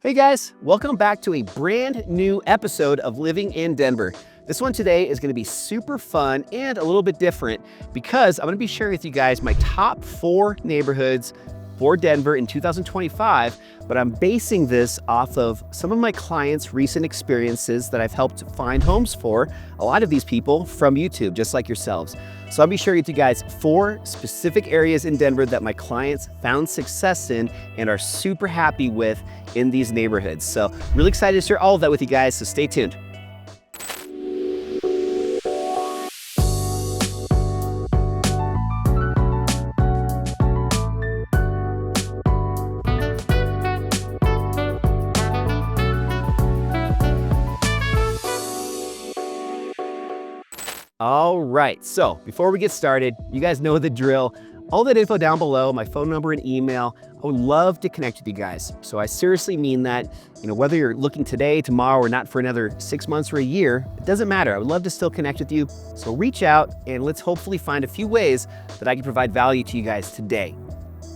Hey guys, welcome back to a brand new episode of Living in Denver. This one today is going to be super fun and a little bit different because I'm going to be sharing with you guys my top 4 neighborhoods for Denver in 2025, but I'm basing this off of some of my clients' recent experiences that I've helped find homes for, a lot of these people from YouTube, just like yourselves. So I'll be sharing with you guys 4 specific areas in Denver that my clients found success in and are super happy with in these neighborhoods. So really excited to share all of that with you guys, so stay tuned. All right, so before we get started, you guys know the drill. All that info down below, my phone number and email. I would love to connect with you guys. So I seriously mean that, whether you're looking today, tomorrow, or not for another 6 months or a year, it doesn't matter. I would love to still connect with you. So reach out and let's hopefully find a few ways that I can provide value to you guys today.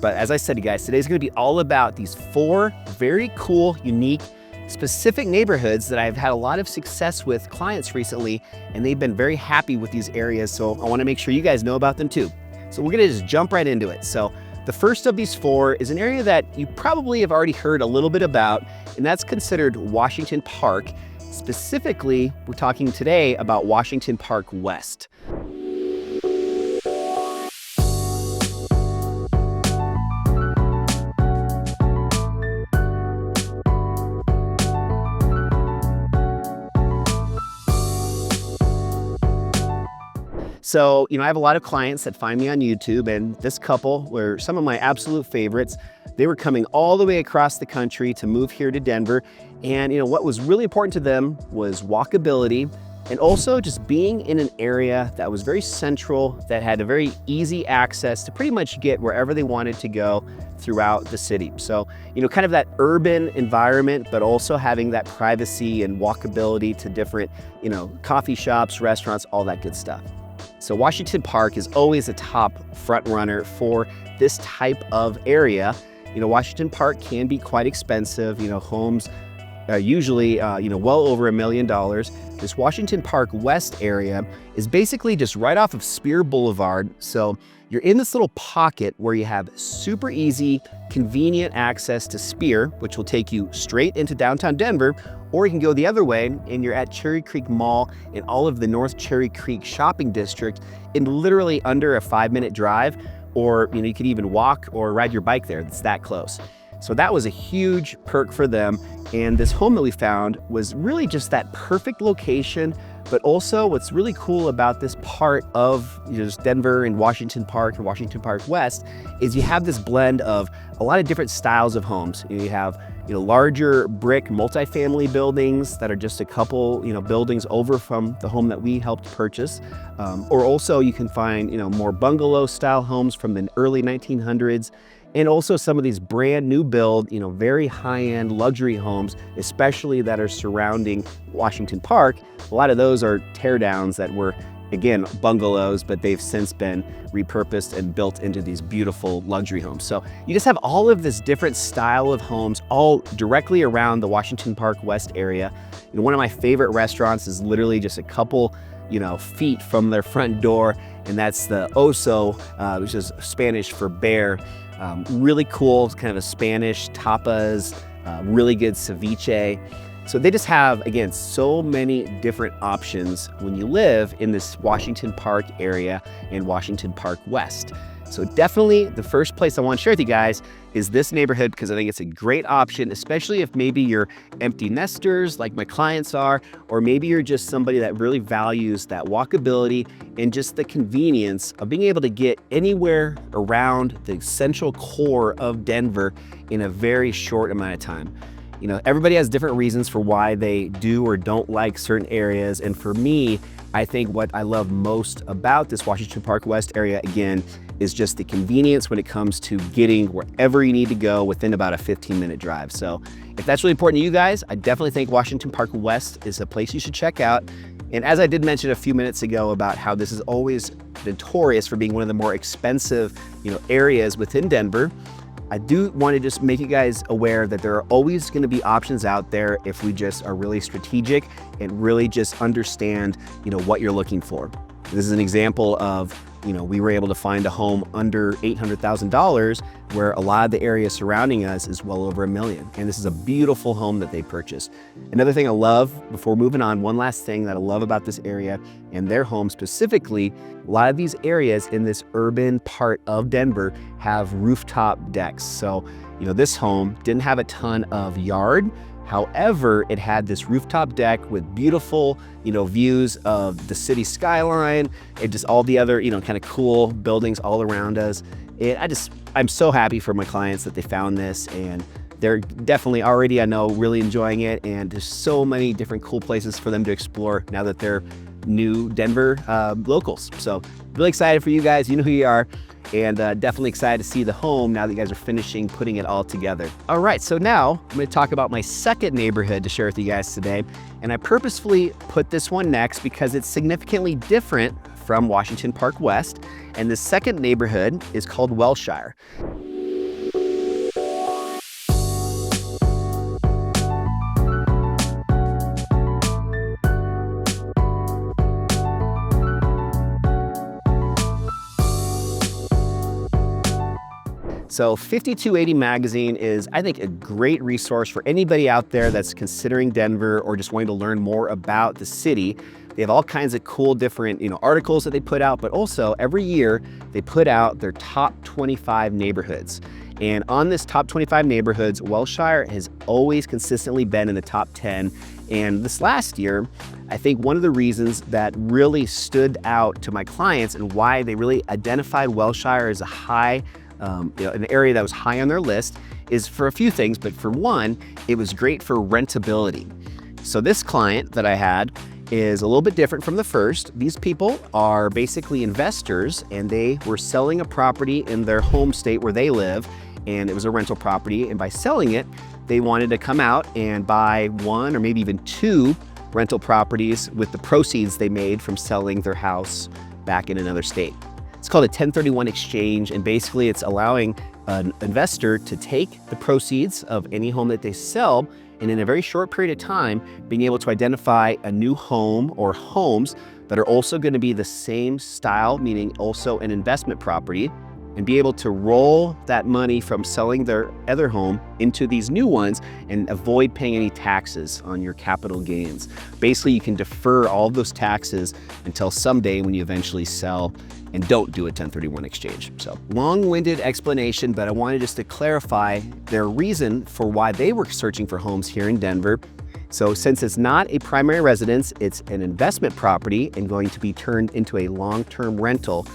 But as I said, you guys, today's gonna be all about these 4 very cool, unique, specific neighborhoods that I've had a lot of success with clients recently, and they've been very happy with these areas. So I wanna make sure you guys know about them too. So we're gonna just jump right into it. So the first of these 4 is an area that you probably have already heard a little bit about, and that's considered Washington Park. Specifically, we're talking today about Washington Park West. So, I have a lot of clients that find me on YouTube, and this couple were some of my absolute favorites. They were coming all the way across the country to move here to Denver. And, what was really important to them was walkability and also just being in an area that was very central, that had a very easy access to pretty much get wherever they wanted to go throughout the city. So, kind of that urban environment, but also having that privacy and walkability to different, coffee shops, restaurants, all that good stuff. So Washington Park is always a top front runner for this type of area. Washington Park can be quite expensive. Homes are usually, well over $1 million. This Washington Park West area is basically just right off of Spear Boulevard. So you're in this little pocket where you have super easy, convenient access to Spear, which will take you straight into downtown Denver, or you can go the other way and you're at Cherry Creek Mall and all of the North Cherry Creek shopping district in literally under a 5-minute drive, or you could even walk or ride your bike there. It's that close. So that was a huge perk for them. And this home that we found was really just that perfect location. But also what's really cool about this part of just Denver and Washington Park or Washington Park West is you have this blend of a lot of different styles of homes. You have larger brick multifamily buildings that are just a couple buildings over from the home that we helped purchase. Or also you can find more bungalow style homes from the early 1900s. And also some of these brand new build, very high-end luxury homes, especially that are surrounding Washington Park. A lot of those are teardowns that were, again, bungalows, but they've since been repurposed and built into these beautiful luxury homes. So you just have all of this different style of homes all directly around the Washington Park West area. One of my favorite restaurants is literally just a couple feet from their front door, and that's the Oso, which is Spanish for bear. Really cool, it's kind of a Spanish tapas, really good ceviche. So they just have, again, so many different options when you live in this Washington Park area and Washington Park West. So definitely the first place I want to share with you guys is this neighborhood, because I think it's a great option, especially if maybe you're empty nesters like my clients are, or maybe you're just somebody that really values that walkability and just the convenience of being able to get anywhere around the central core of Denver in a very short amount of time. Everybody has different reasons for why they do or don't like certain areas. And for me, I think what I love most about this Washington Park West area, again, is just the convenience when it comes to getting wherever you need to go within about a 15-minute drive. So if that's really important to you guys, I definitely think Washington Park West is a place you should check out. And as I did mention a few minutes ago about how this is always notorious for being one of the more expensive, areas within Denver, I do want to just make you guys aware that there are always going to be options out there if we just are really strategic and really just understand, what you're looking for. This is an example of, we were able to find a home under $800,000 where a lot of the area surrounding us is well over $1 million. And this is a beautiful home that they purchased. Another thing I love, before moving on, one last thing that I love about this area and their home specifically, a lot of these areas in this urban part of Denver have rooftop decks. So, this home didn't have a ton of yard. However, it had this rooftop deck with beautiful, views of the city skyline and just all the other, kind of cool buildings all around us. I'm so happy for my clients that they found this, and they're definitely already, I know, really enjoying it. And there's so many different cool places for them to explore now that they're new Denver locals. So really excited for you guys. You know who you are. And definitely excited to see the home now that you guys are finishing putting it all together. All right, so now I'm gonna talk about my second neighborhood to share with you guys today. And I purposefully put this one next because it's significantly different from Washington Park West. And the second neighborhood is called Wellshire. So 5280 magazine is, I think, a great resource for anybody out there that's considering Denver or just wanting to learn more about the city. They have all kinds of cool different, articles that they put out, but also every year they put out their top 25 neighborhoods. And on this top 25 neighborhoods, Wellshire has always consistently been in the top 10. And this last year, I think one of the reasons that really stood out to my clients and why they really identified Wellshire as a high an area that was high on their list is for a few things, but for one, it was great for rentability. So this client that I had is a little bit different from the first. These people are basically investors, and they were selling a property in their home state where they live, and it was a rental property. And by selling it, they wanted to come out and buy one or maybe even two rental properties with the proceeds they made from selling their house back in another state. It's called a 1031 exchange, and basically it's allowing an investor to take the proceeds of any home that they sell, and in a very short period of time, being able to identify a new home or homes that are also going to be the same style, meaning also an investment property, and be able to roll that money from selling their other home into these new ones and avoid paying any taxes on your capital gains. Basically, you can defer all of those taxes until someday when you eventually sell and don't do a 1031 exchange. So long-winded explanation, but I wanted just to clarify their reason for why they were searching for homes here in Denver. So since it's not a primary residence, it's an investment property and going to be turned into a long-term rental,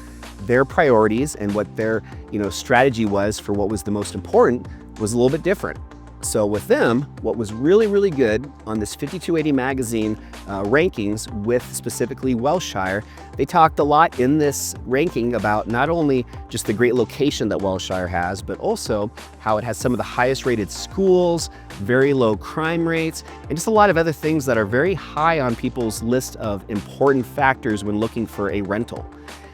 their priorities and what their strategy was for what was the most important was a little bit different. So with them, what was really, really good on this 5280 magazine rankings with specifically Wellshire, they talked a lot in this ranking about not only just the great location that Wellshire has, but also how it has some of the highest rated schools, very low crime rates, and just a lot of other things that are very high on people's list of important factors when looking for a rental.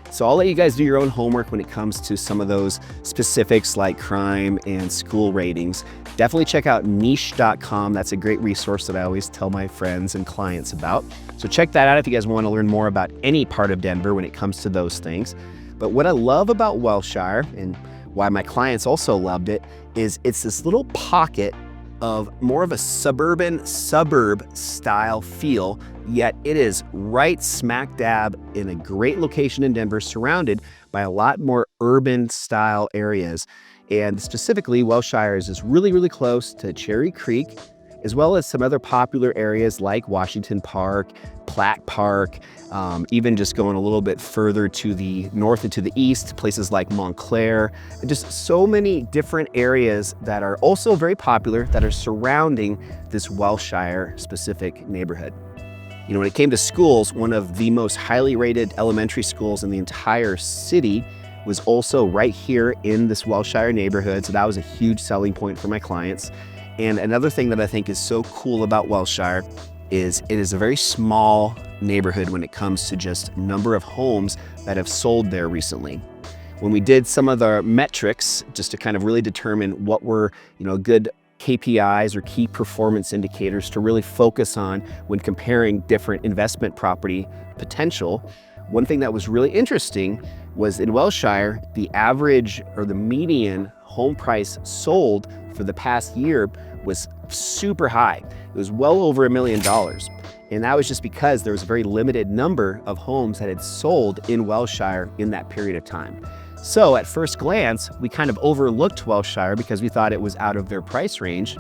So I'll let you guys do your own homework when it comes to some of those specifics like crime and school ratings. Definitely check out niche.com. That's a great resource that I always tell my friends and clients about. So check that out if you guys want to learn more about any part of Denver when it comes to those things. But what I love about Wellshire and why my clients also loved it is it's this little pocket of more of a suburban suburb style feel, yet it is right smack dab in a great location in Denver, surrounded by a lot more urban style areas. And specifically, Wellshire is really, really close to Cherry Creek, as well as some other popular areas like Washington Park, Platt Park, even just going a little bit further to the north and to the east, places like Montclair, and just so many different areas that are also very popular that are surrounding this Wellshire specific neighborhood. When it came to schools, one of the most highly rated elementary schools in the entire city was also right here in this Wellshire neighborhood. So that was a huge selling point for my clients. And another thing that I think is so cool about Wellshire is it is a very small neighborhood when it comes to just number of homes that have sold there recently. when we did some of the metrics just to kind of really determine what were, good KPIs or key performance indicators to really focus on when comparing different investment property potential, one thing that was really interesting was in Wellshire, the average or the median home price sold for the past year was super high. It was well over $1 million. And that was just because there was a very limited number of homes that had sold in Wellshire in that period of time. So at first glance, we kind of overlooked Wellshire because we thought it was out of their price range,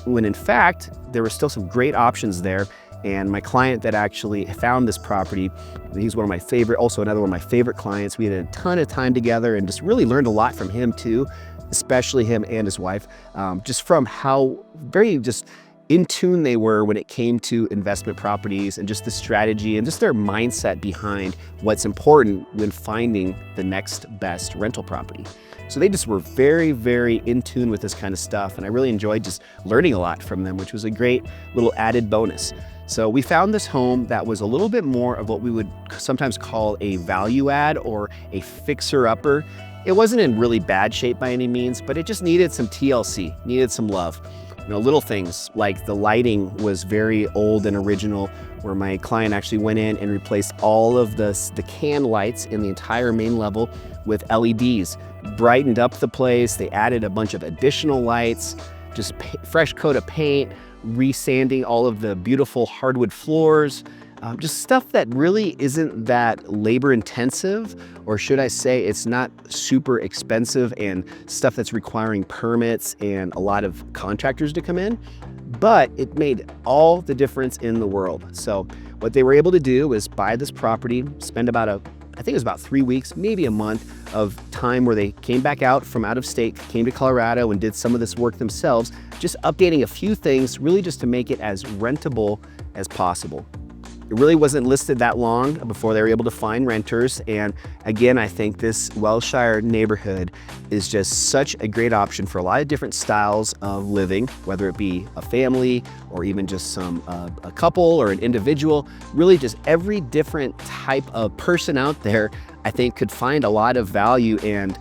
when in fact, there were still some great options there. And my client that actually found this property, he's one of my favorite, also another one of my favorite clients. We had a ton of time together and just really learned a lot from him too, especially him and his wife, just from how very just in tune they were when it came to investment properties and just the strategy and just their mindset behind what's important when finding the next best rental property. So they just were very, very in tune with this kind of stuff. And I really enjoyed just learning a lot from them, which was a great little added bonus. So we found this home that was a little bit more of what we would sometimes call a value add or a fixer-upper. It wasn't in really bad shape by any means, but it just needed some TLC, needed some love. Little things like the lighting was very old and original, where my client actually went in and replaced all of the can lights in the entire main level with LEDs, brightened up the place. They added a bunch of additional lights, just fresh coat of paint, resanding all of the beautiful hardwood floors, just stuff that really isn't that labor intensive, or should I say it's not super expensive and stuff that's requiring permits and a lot of contractors to come in, but it made all the difference in the world. So what they were able to do was buy this property, spend about I think it was about 3 weeks, maybe a month of time where they came back out from out of state, came to Colorado and did some of this work themselves, just updating a few things, really just to make it as rentable as possible. It really wasn't listed that long before they were able to find renters. And again, I think this Wellshire neighborhood is just such a great option for a lot of different styles of living, whether it be a family or even just a couple or an individual. Really just every different type of person out there, I think, could find a lot of value and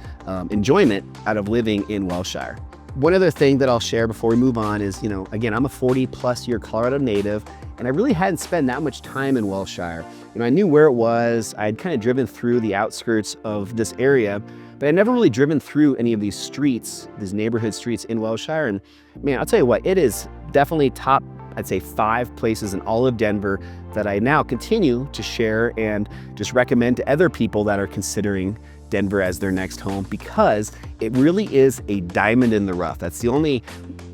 enjoyment out of living in Wellshire. One other thing that I'll share before we move on is, again, I'm a 40+ year Colorado native, and I really hadn't spent that much time in Wellshire. I knew where it was. I had kind of driven through the outskirts of this area, but I'd never really driven through any of these streets, these neighborhood streets in Wellshire. And man, I'll tell you what, it is definitely top, I'd say 5 places in all of Denver that I now continue to share and just recommend to other people that are considering Denver as their next home, because it really is a diamond in the rough. That's the only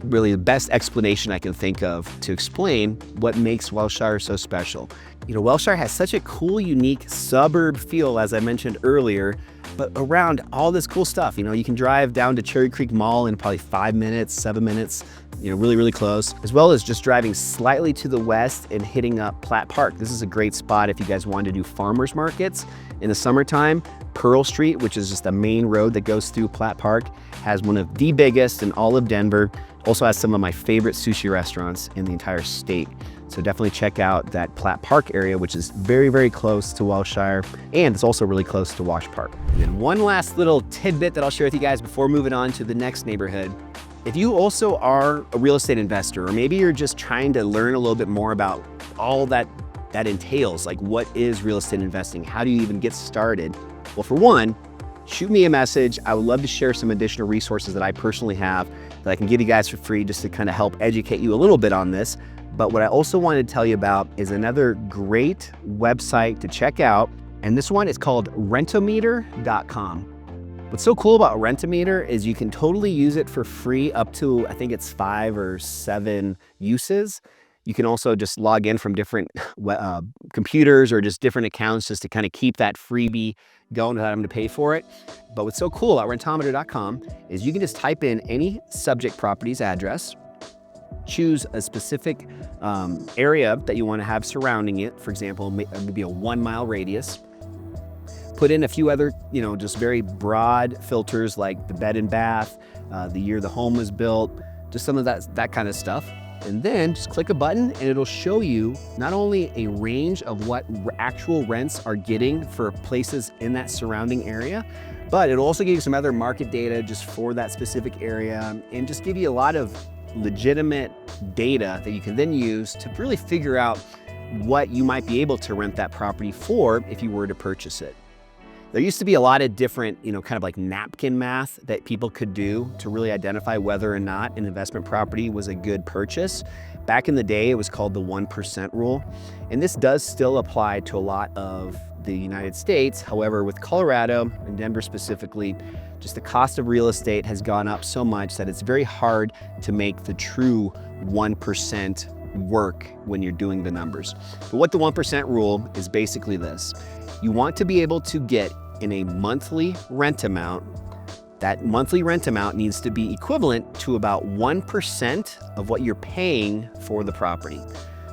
really the best explanation I can think of to explain what makes Wellshire so special. Wellshire has such a cool, unique suburb feel, as I mentioned earlier, but around all this cool stuff. You can drive down to Cherry Creek Mall in probably 5 minutes, 7 minutes, really, really close, as well as just driving slightly to the west and hitting up Platt Park. This is a great spot if you guys want to do farmers markets in the summertime. Pearl Street, which is just a main road that goes through Platt Park, has one of the biggest in all of Denver. Also has some of my favorite sushi restaurants in the entire state. So definitely check out that Platt Park area, which is very, very close to Wellshire, and it's also really close to Wash Park. And then one last little tidbit that I'll share with you guys before moving on to the next neighborhood. If you also are a real estate investor, or maybe you're just trying to learn a little bit more about all that entails, like what is real estate investing? How do you even get started? Well, for one, shoot me a message. I would love to share some additional resources that I personally have that I can give you guys for free, just to kind of help educate you a little bit on this. But what I also wanted to tell you about is another great website to check out. And this one is called rentometer.com. What's so cool about Rentometer is you can totally use it for free up to, I think it's 5 or 7 uses. You can also just log in from different computers or just different accounts just to kind of keep that freebie going without having to pay for it. But what's so cool about rentometer.com is you can just type in any subject property's address, choose a specific area that you want to have surrounding it. For example, maybe a 1 mile radius. Put in a few other, just very broad filters like the bed and bath, the year the home was built, just some of that kind of stuff. And then just click a button and it'll show you not only a range of what actual rents are getting for places in that surrounding area, but it'll also give you some other market data just for that specific area and just give you a lot of legitimate data that you can then use to really figure out what you might be able to rent that property for if you were to purchase it. There used to be a lot of different, kind of like napkin math that people could do to really identify whether or not an investment property was a good purchase. Back in the day, it was called the 1% rule. And this does still apply to a lot of the United States. However, with Colorado and Denver specifically, just the cost of real estate has gone up so much that it's very hard to make the true 1% work when you're doing the numbers. But what the 1% rule is basically this. You want to be able to get in a monthly rent amount. That monthly rent amount needs to be equivalent to about 1% of what you're paying for the property.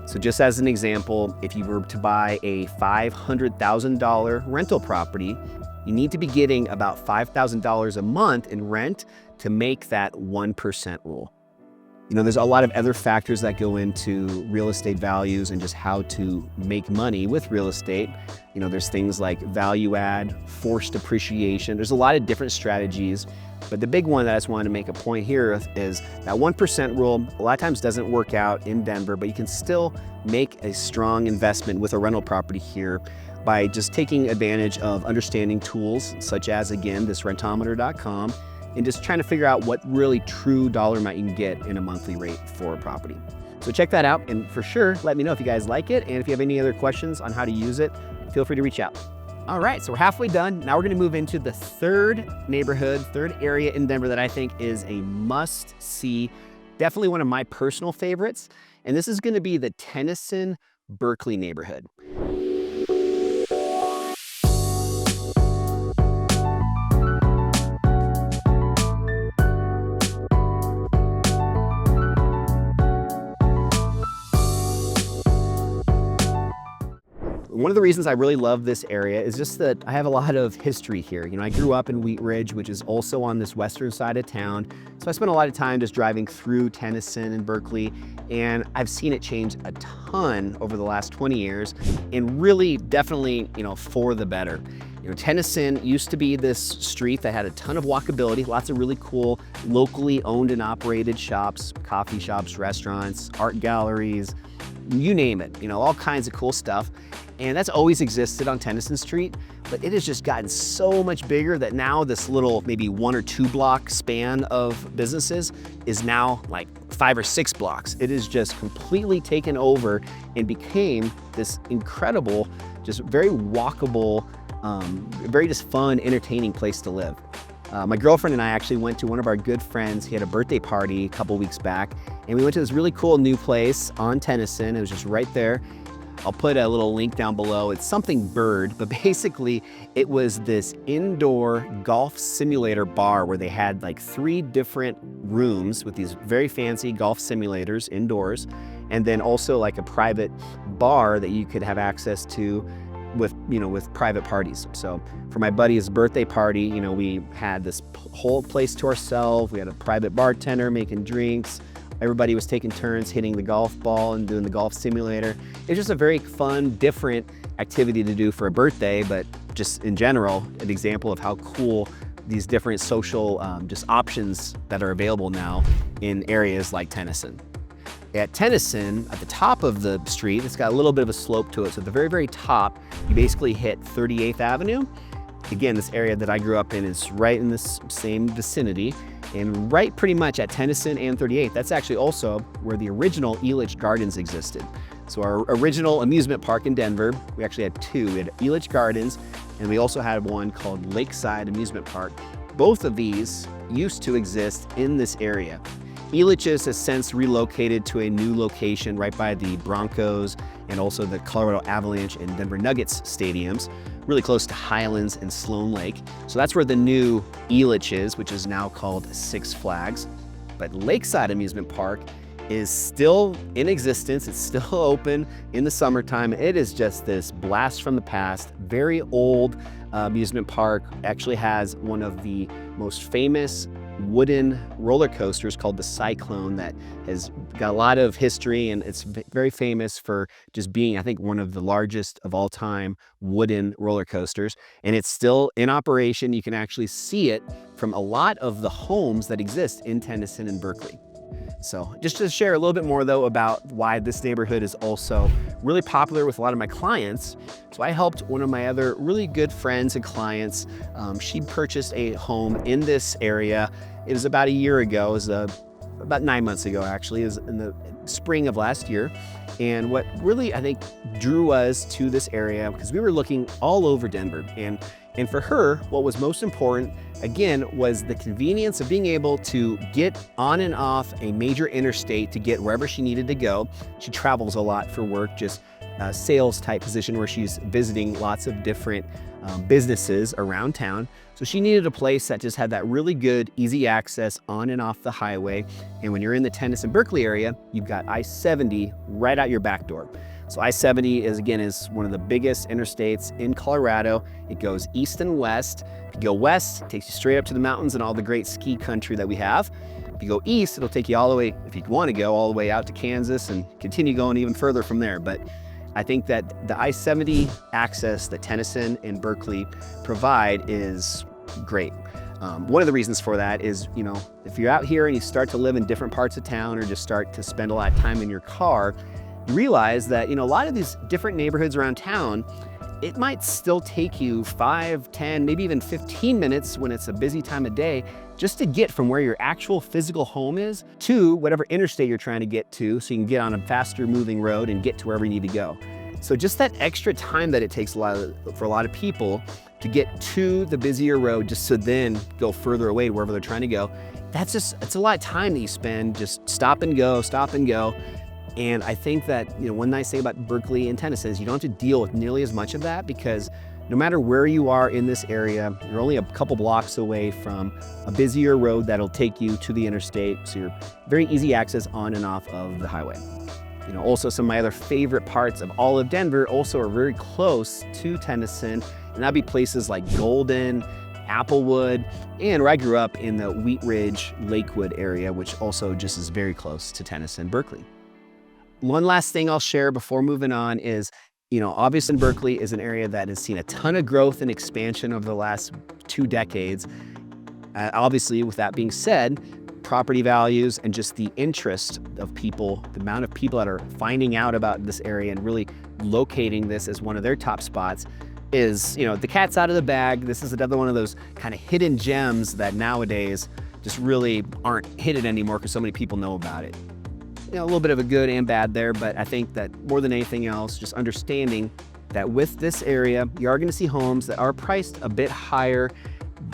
So just as an example, if you were to buy a $500,000 rental property, you need to be getting about $5,000 a month in rent to make that 1% rule. There's a lot of other factors that go into real estate values and just how to make money with real estate. There's things like value add, forced appreciation. There's a lot of different strategies, but the big one that I just wanted to make a point here is that 1% rule a lot of times doesn't work out in Denver, but you can still make a strong investment with a rental property here by just taking advantage of understanding tools such as, again, this rentometer.com, and just trying to figure out what really true dollar amount you can get in a monthly rate for a property. So check that out, and for sure, let me know if you guys like it, and if you have any other questions on how to use it, feel free to reach out. All right, so we're halfway done. Now we're gonna move into the third area in Denver that I think is a must-see, definitely one of my personal favorites, and this is gonna be the Tennyson-Berkeley neighborhood. One of the reasons I really love this area is just that I have a lot of history here. I grew up in Wheat Ridge, which is also on this western side of town. So I spent a lot of time just driving through Tennyson and Berkeley, and I've seen it change a ton over the last 20 years, and really definitely, for the better. Tennyson used to be this street that had a ton of walkability, lots of really cool locally owned and operated shops, coffee shops, restaurants, art galleries, you name it, all kinds of cool stuff. And that's always existed on Tennyson Street, but it has just gotten so much bigger that now this little maybe 1 or 2 block span of businesses is now like 5 or 6 blocks. It is just completely taken over and became this incredible, just very walkable, very just fun, entertaining place to live. My girlfriend and I actually went to one of our good friends. He had a birthday party a couple weeks back, and we went to this really cool new place on Tennyson. It was just right there. I'll put a little link down below. It's something bird, but basically it was this indoor golf simulator bar where they had like 3 different rooms with these very fancy golf simulators indoors, and then also like a private bar that you could have access to with private parties. So for my buddy's birthday party, we had this whole place to ourselves. We had a private bartender making drinks. Everybody was taking turns hitting the golf ball and doing the golf simulator. It's just a very fun, different activity to do for a birthday, but just in general, an example of how cool these different social just options that are available now in areas like Tennyson. At Tennyson, at the top of the street, it's got a little bit of a slope to it. So at the very, very top, you basically hit 38th Avenue. Again, this area that I grew up in is right in this same vicinity. And right pretty much at Tennyson and 38th, that's actually also where the original Elitch Gardens existed. So our original amusement park in Denver, we actually had 2. We had Elitch Gardens, and we also had one called Lakeside Amusement Park. Both of these used to exist in this area. Elitch's has since relocated to a new location right by the Broncos and also the Colorado Avalanche and Denver Nuggets stadiums, really close to Highlands and Sloan Lake. So that's where the new Elitch is, which is now called Six Flags. But Lakeside Amusement Park is still in existence. It's still open in the summertime. It is just this blast from the past, very old amusement park. Actually has one of the most famous wooden roller coasters called the Cyclone that has got a lot of history, and it's very famous for just being, I think, one of the largest of all time wooden roller coasters. And it's still in operation. You can actually see it from a lot of the homes that exist in Tennyson and Berkeley. So just to share a little bit more though about why this neighborhood is also really popular with a lot of my clients. So I helped one of my other really good friends and clients. She purchased a home in this area. It was about a year ago. It was about 9 months ago, actually. It was in the spring of last year. And what really, I think, drew us to this area, because we were looking all over Denver. And for her, what was most important, again, was the convenience of being able to get on and off a major interstate to get wherever she needed to go. She travels a lot for work, just a sales type position where she's visiting lots of different businesses around town. So she needed a place that just had that really good, easy access on and off the highway. And when you're in the Tennyson-Berkeley area, you've got I-70 right out your back door. So I-70 is one of the biggest interstates in Colorado. It goes east and west. If you go west, it takes you straight up to the mountains and all the great ski country that we have. If you go east, it'll take you all the way, if you want to go, all the way out to Kansas and continue going even further from there. But I think that the I-70 access that Tennyson and Berkeley provide is great. One of the reasons for that is, if you're out here and you start to live in different parts of town or just start to spend a lot of time in your car, you realize that, a lot of these different neighborhoods around town, it might still take you 5, 10, maybe even 15 minutes when it's a busy time of day just to get from where your actual physical home is to whatever interstate you're trying to get to, so you can get on a faster moving road and get to wherever you need to go. So just that extra time that it takes for a lot of people to get to the busier road just to then go further away to wherever they're trying to go, it's a lot of time that you spend just stop and go. And I think that, one nice thing about Berkeley and Tennyson is you don't have to deal with nearly as much of that, because no matter where you are in this area, you're only a couple blocks away from a busier road that'll take you to the interstate. So you're very easy access on and off of the highway. Also some of my other favorite parts of all of Denver also are very close to Tennyson, and that'd be places like Golden, Applewood, and where I grew up in the Wheat Ridge, Lakewood area, which also just is very close to Tennyson, Berkeley. One last thing I'll share before moving on is, obviously Berkeley is an area that has seen a ton of growth and expansion over the last 2 decades. Obviously, with that being said, property values and just the interest of people, the amount of people that are finding out about this area and really locating this as one of their top spots is, the cat's out of the bag. This is another one of those kind of hidden gems that nowadays just really aren't hidden anymore because so many people know about it. A little bit of a good and bad there, but I think that more than anything else, just understanding that with this area, you are going to see homes that are priced a bit higher.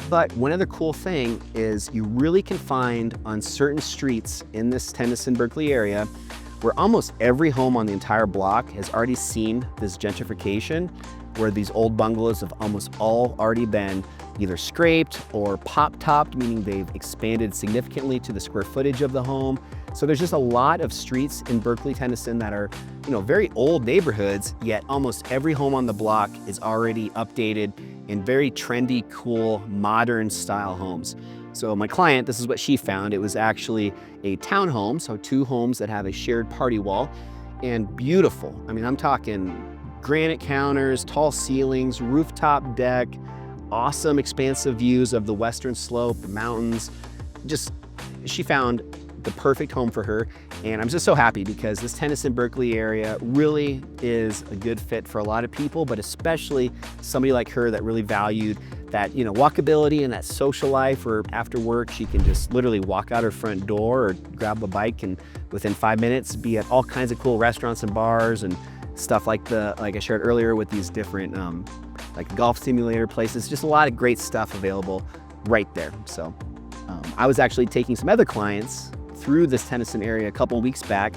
But one other cool thing is you really can find on certain streets in this Tennyson-Berkeley area where almost every home on the entire block has already seen this gentrification, where these old bungalows have almost all already been either scraped or pop-topped, meaning they've expanded significantly to the square footage of the home. So there's just a lot of streets in Berkeley, Tennyson that are, very old neighborhoods, yet almost every home on the block is already updated in very trendy, cool, modern style homes. So my client, this is what she found. It was actually a townhome, so 2 homes that have a shared party wall, and beautiful. I'm talking granite counters, tall ceilings, rooftop deck, awesome expansive views of the western slope, the mountains. She found the perfect home for her. And I'm just so happy because this Tennyson-Berkeley area really is a good fit for a lot of people, but especially somebody like her that really valued that, walkability and that social life, or after work, she can just literally walk out her front door or grab a bike and within 5 minutes be at all kinds of cool restaurants and bars and stuff like I shared earlier with these different like golf simulator places. Just a lot of great stuff available right there. So I was actually taking some other clients through this Tennyson area a couple weeks back,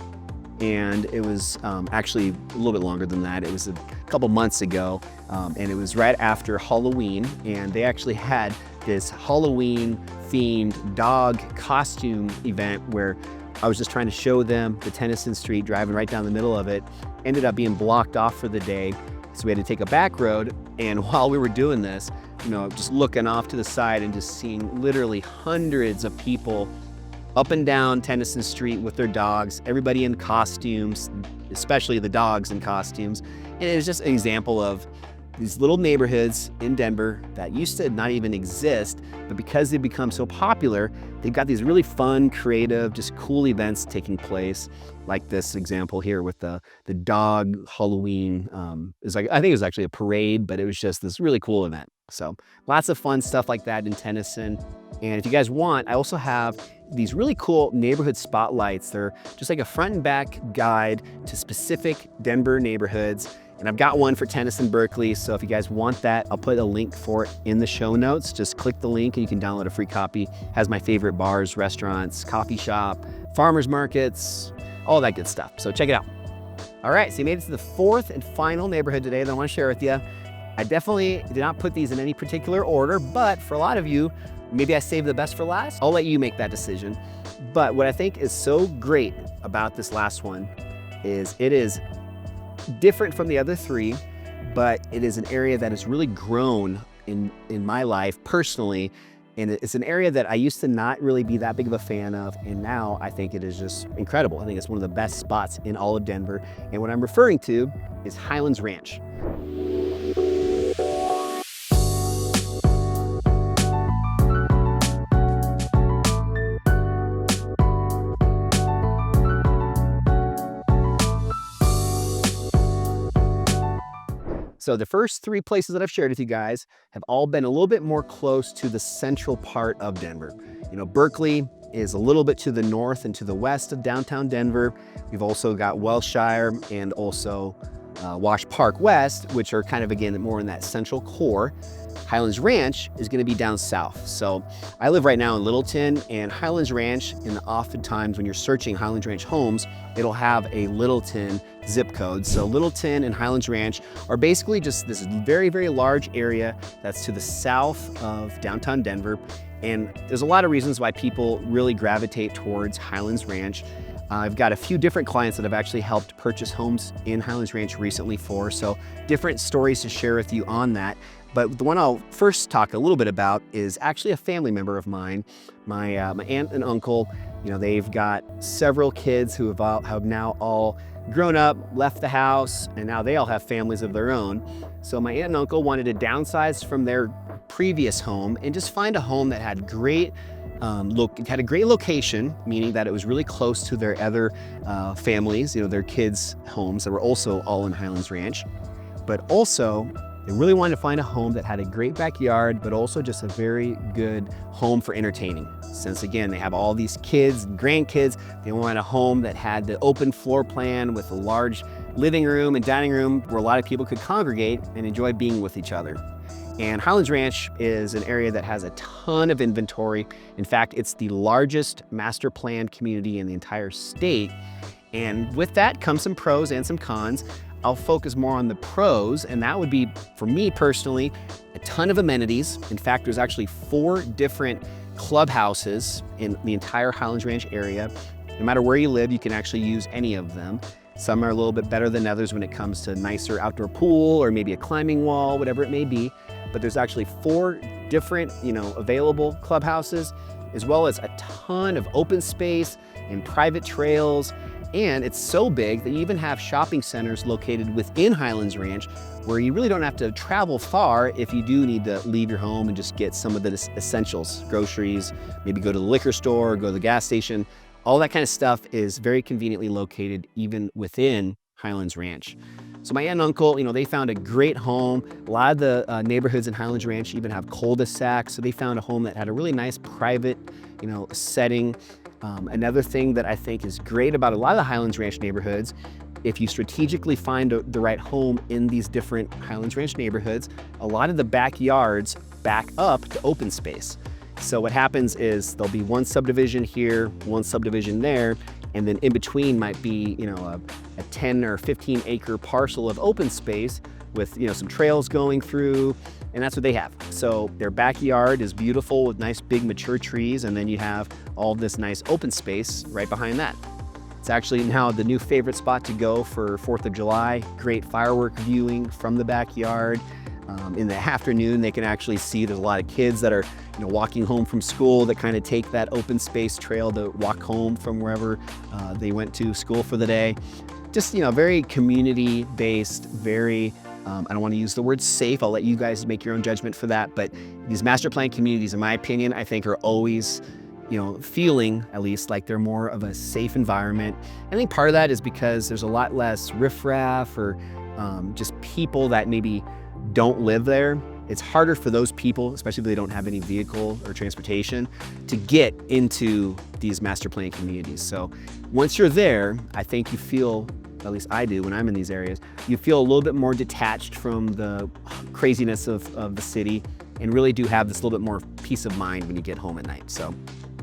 and it was actually a little bit longer than that. It was a couple months ago, and it was right after Halloween, and they actually had this Halloween themed dog costume event where I was just trying to show them the Tennyson Street, driving right down the middle of it. Ended up being blocked off for the day, so we had to take a back road. And while we were doing this, just looking off to the side and just seeing literally hundreds of people up and down Tennyson Street with their dogs, everybody in costumes, especially the dogs in costumes. And it was just an example of these little neighborhoods in Denver that used to not even exist, but because they've become so popular, they've got these really fun, creative, just cool events taking place, like this example here with the dog Halloween. I think it was actually a parade, but it was just this really cool event. So lots of fun stuff like that in Tennyson. And if you guys want, I also have these really cool neighborhood spotlights. They're just like a front and back guide to specific Denver neighborhoods. And I've got one for Tennyson, Berkeley. So if you guys want that, I'll put a link for it in the show notes. Just click the link and you can download a free copy. It has my favorite bars, restaurants, coffee shop, farmers markets, all that good stuff. So check it out. All right, so you made it to the fourth and final neighborhood today that I want to share with you. I definitely did not put these in any particular order, but for a lot of you, maybe I saved the best for last. I'll let you make that decision. But what I think is so great about this last one is it is different from the other three, but it is an area that has really grown in my life personally. And it's an area that I used to not really be that big of a fan of. And now I think it is just incredible. I think it's one of the best spots in all of Denver. And what I'm referring to is Highlands Ranch. So the first three places that I've shared with you guys have all been a little bit more close to the central part of Denver. Berkeley is a little bit to the north and to the west of downtown Denver. We've also got Wellshire and also Wash Park West, which are kind of, again, more in that central core. Highlands Ranch is going to be down south. So I live right now in Littleton, and Highlands Ranch, and oftentimes when you're searching Highlands Ranch homes, it'll have a Littleton zip code. So Littleton and Highlands Ranch are basically just this very, very large area that's to the south of downtown Denver. And there's a lot of reasons why people really gravitate towards Highlands Ranch. I've got a few different clients that I've actually helped purchase homes in Highlands Ranch recently for, so different stories to share with you on that. But the one I'll first talk a little bit about is actually a family member of mine, my aunt and uncle. They've got several kids who have now all grown up, left the house, and now they all have families of their own. So my aunt and uncle wanted to downsize from their previous home and just find a home that had a great location, meaning that it was really close to their other families, their kids' homes that were also all in Highlands Ranch. But also, they really wanted to find a home that had a great backyard, but also just a very good home for entertaining. Since again, they have all these kids, grandkids, they wanted a home that had the open floor plan with a large living room and dining room where a lot of people could congregate and enjoy being with each other. And Highlands Ranch is an area that has a ton of inventory. In fact, it's the largest master planned community in the entire state. And with that comes some pros and some cons. I'll focus more on the pros, and that would be, for me personally, a ton of amenities. In fact, there's actually 4 different clubhouses in the entire Highlands Ranch area. No matter where you live, you can actually use any of them. Some are a little bit better than others when it comes to nicer outdoor pool or maybe a climbing wall, whatever it may be. But there's actually 4 different, available clubhouses, as well as a ton of open space and private trails. And it's so big that you even have shopping centers located within Highlands Ranch where you really don't have to travel far if you do need to leave your home and just get some of the essentials, groceries, maybe go to the liquor store, go to the gas station. All that kind of stuff is very conveniently located even within Highlands Ranch. So my aunt and uncle, they found a great home. A lot of the neighborhoods in Highlands Ranch even have cul-de-sacs. So they found a home that had a really nice private, setting. Another thing that I think is great about a lot of the Highlands Ranch neighborhoods, if you strategically find the right home in these different Highlands Ranch neighborhoods, a lot of the backyards back up to open space. So what happens is there'll be one subdivision here, one subdivision there, and then in between might be, a 10 or 15 acre parcel of open space with, some trails going through, and that's what they have. So their backyard is beautiful with nice big mature trees, and then you have all this nice open space right behind that. It's actually now the new favorite spot to go for 4th of July. Great firework viewing from the backyard. In the afternoon, they can actually see there's a lot of kids that are walking home from school that kind of take that open space trail to walk home from wherever they went to school for the day. Just, very community-based, very, I don't want to use the word safe. I'll let you guys make your own judgment for that. But these master plan communities, in my opinion, I think are always, feeling at least like they're more of a safe environment. I think part of that is because there's a lot less riffraff or just people that maybe don't live there. It's harder for those people, especially if they don't have any vehicle or transportation, to get into these master plan communities. So once you're there, I think you feel, at least I do when I'm in these areas, you feel a little bit more detached from the craziness of the city and really do have this little bit more peace of mind when you get home at night. So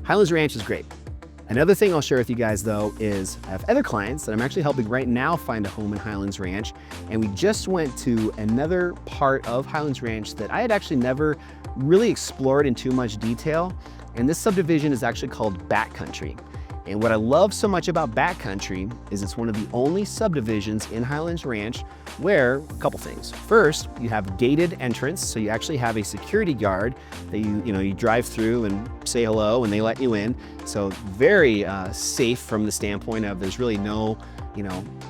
Highlands Ranch is great. Another thing I'll share with you guys though is I have other clients that I'm actually helping right now find a home in Highlands Ranch. And we just went to another part of Highlands Ranch that I had actually never really explored in too much detail. And this subdivision is actually called Backcountry. And what I love so much about Backcountry is it's one of the only subdivisions in Highlands Ranch where a couple things. First, you have gated entrance, so you actually have a security guard that you drive through and say hello and they let you in. So very safe from the standpoint of there's really no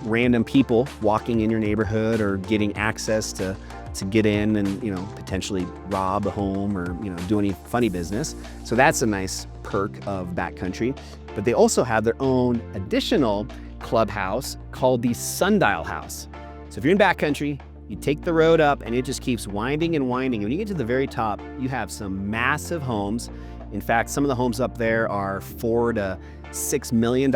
random people walking in your neighborhood or getting access to get in and potentially rob a home or do any funny business. So that's a nice perk of Backcountry. But they also have their own additional clubhouse called the Sundial House. So if you're in Backcountry, you take the road up and it just keeps winding and winding. When you get to the very top, you have some massive homes. In fact, some of the homes up there are $4 to $6 million.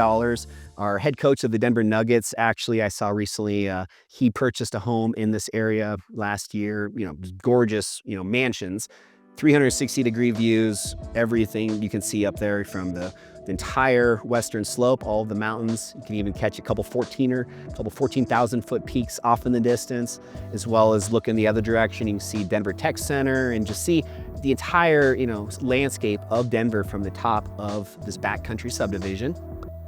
Our head coach of the Denver Nuggets, actually, I saw recently, he purchased a home in this area last year, gorgeous, mansions, 360-degree views, everything you can see up there from the entire western slope, all of the mountains. You can even catch a couple 14,000 foot peaks off in the distance, as well as look in the other direction. You can see Denver Tech Center and just see the entire, landscape of Denver from the top of this Backcountry subdivision.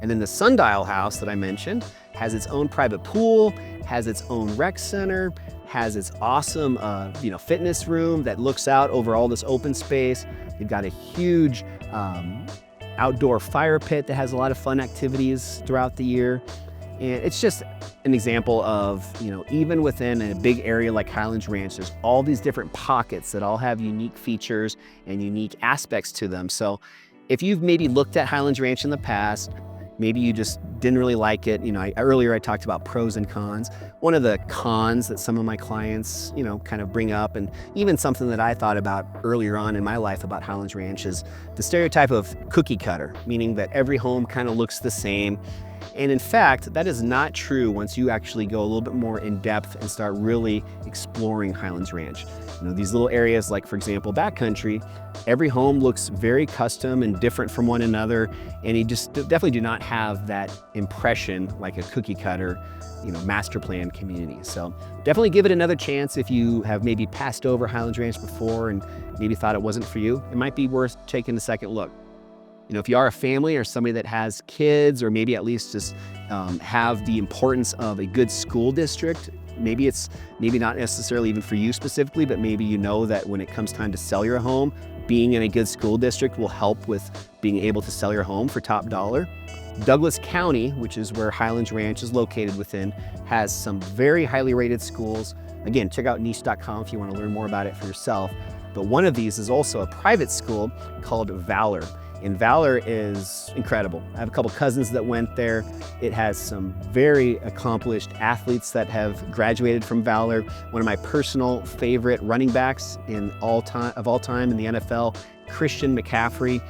And then the Sundial House that I mentioned has its own private pool, has its own rec center, has its awesome, fitness room that looks out over all this open space. They've got a huge outdoor fire pit that has a lot of fun activities throughout the year. And it's just an example of, even within a big area like Highlands Ranch, there's all these different pockets that all have unique features and unique aspects to them. So if you've maybe looked at Highlands Ranch in the past, maybe you just didn't really like it. Earlier I talked about pros and cons. One of the cons that some of my clients, kind of bring up, and even something that I thought about earlier on in my life about Highlands Ranch, is the stereotype of cookie cutter, meaning that every home kind of looks the same. And in fact, that is not true once you actually go a little bit more in depth and start really exploring Highlands Ranch. These little areas like, for example, Backcountry, every home looks very custom and different from one another, and you just definitely do not have that impression like a cookie cutter, master plan community. So definitely give it another chance if you have maybe passed over Highlands Ranch before and maybe thought it wasn't for you. It might be worth taking a second look. If you are a family or somebody that has kids, or maybe at least just have the importance of a good school district, maybe it's not necessarily even for you specifically, but maybe that when it comes time to sell your home, being in a good school district will help with being able to sell your home for top dollar. Douglas County, which is where Highlands Ranch is located within, has some very highly rated schools. Again, check out niche.com if you want to learn more about it for yourself. But one of these is also a private school called Valor. And Valor is incredible. I have a couple cousins that went there. It has some very accomplished athletes that have graduated from Valor. One of my personal favorite running backs of all time in the NFL, Christian McCaffrey.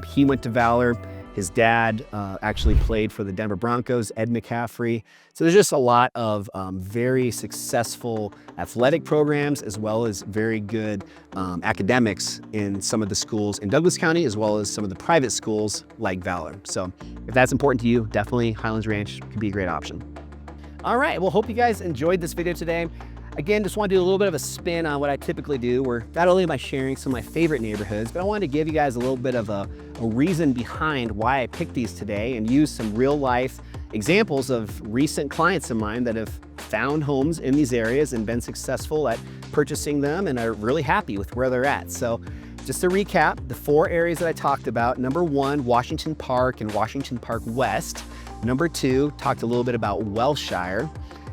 He went to Valor. His dad actually played for the Denver Broncos, Ed McCaffrey. So there's just a lot of very successful athletic programs, as well as very good academics in some of the schools in Douglas County, as well as some of the private schools like Valor. So if that's important to you, definitely Highlands Ranch could be a great option. All right, well, hope you guys enjoyed this video today. Again, just want to do a little bit of a spin on what I typically do, where not only am I sharing some of my favorite neighborhoods, but I wanted to give you guys a little bit of a reason behind why I picked these today and use some real life examples of recent clients of mine that have found homes in these areas and been successful at purchasing them and are really happy with where they're at. So just to recap, the 4 areas that I talked about: number 1, Washington Park and Washington Park West. Number 2, talked a little bit about Wellshire.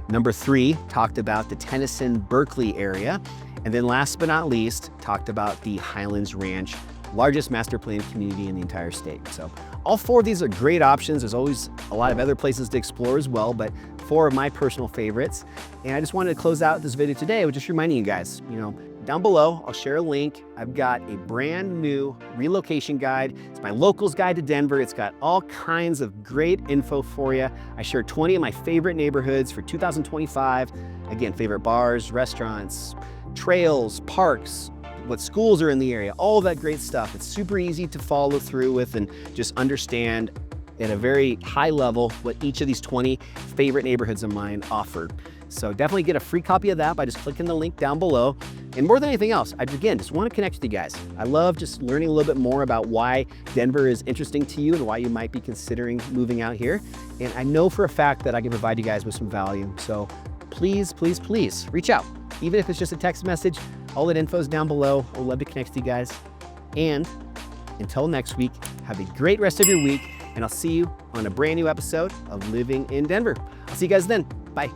Number 3, talked about the Tennyson-Berkeley area. And then last but not least, talked about the Highlands Ranch, largest master planned community in the entire state. So all 4 of these are great options. There's always a lot of other places to explore as well, but 4 of my personal favorites. And I just wanted to close out this video today with just reminding you guys, down below, I'll share a link. I've got a brand new relocation guide. It's my locals guide to Denver. It's got all kinds of great info for you. I share 20 of my favorite neighborhoods for 2025. Again, favorite bars, restaurants, trails, parks, what schools are in the area, all that great stuff. It's super easy to follow through with and just understand at a very high level what each of these 20 favorite neighborhoods of mine offer. So definitely get a free copy of that by just clicking the link down below. And more than anything else, I again just want to connect with you guys. I love just learning a little bit more about why Denver is interesting to you and why you might be considering moving out here. And I know for a fact that I can provide you guys with some value. So please, please, please reach out. Even if it's just a text message, all that info is down below. I'd love to connect with you guys. And until next week, have a great rest of your week, and I'll see you on a brand new episode of Living in Denver. I'll see you guys then. Bye.